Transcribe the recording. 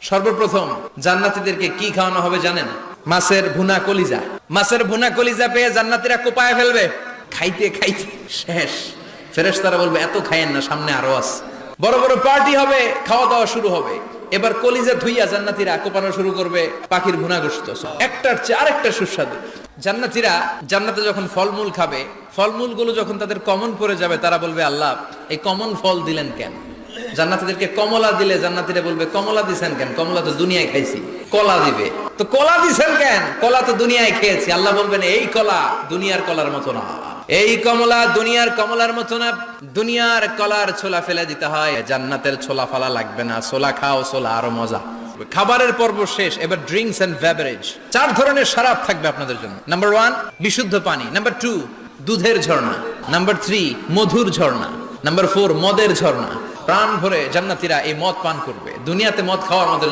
সর্বপ্রথম জান্নাতীদেরকে কি খাওয়ানো হবে জানেন? মাছের ভুনা কলিজা। মাছের ভুনা কলিজা পেয়ে জান্নাতীরা কোপায় ফেলবে, খাইতে খাইতে শেষ। ফেরেশতারা বলবে এত খাইয়েন না, সামনে আরো আছে। বড় বড় পার্টি হবে, খাওয়া দাওয়া শুরু হবে। এবার কলিজা ধুইয়া জান্নাতীরা কোপানো শুরু করবে পাখির ভুনা গোশত, একটার চেয়ে আরেকটা সুস্বাদু। জান্নাতীরা জান্নাতে যখন ফলমূল খাবে, ফলমূলগুলো যখন তাদের কমন পড়ে যাবে, তারা বলবে আল্লাহ এই কমন ফল দিলেন কেন? জান্নাতীদেরকে কমলা দিলে জান্নাতীরা বলবে কমলা দিছেন কেন? কমলা তো দুনিয়ায় খাইছি। কলা দিবে, তো কলা দিছেন কেন? কলা তো দুনিয়ায় খেয়েছি। আল্লাহ বলবেন এই কলা দুনিয়ার কলার মতো না, এই কমলা দুনিয়ার কমলার মতো না। দুনিয়ার কলার ছোলা ফেলে দিতে হয়, জান্নাতের ছোলা ফালা লাগবে না। ছোলা খাও, ছোলা আরো মজা। খাবারের পর্ব শেষ, এবার ড্রিঙ্কস এন্ড বেভারেজ। 4 ধরনের শরাব থাকবে আপনাদের জন্য। নাম্বার 1 বিশুদ্ধ পানি, নাম্বার 2 দুধের ঝর্ণা, নাম্বার 3 মধুর ঝর্ণা, নাম্বার 4 মদের ঝর্ণা। প্রাণ ভরে জান্নাতীরা এই মদ পান করবে। দুনিয়াতে মদ খাওয়া আমাদের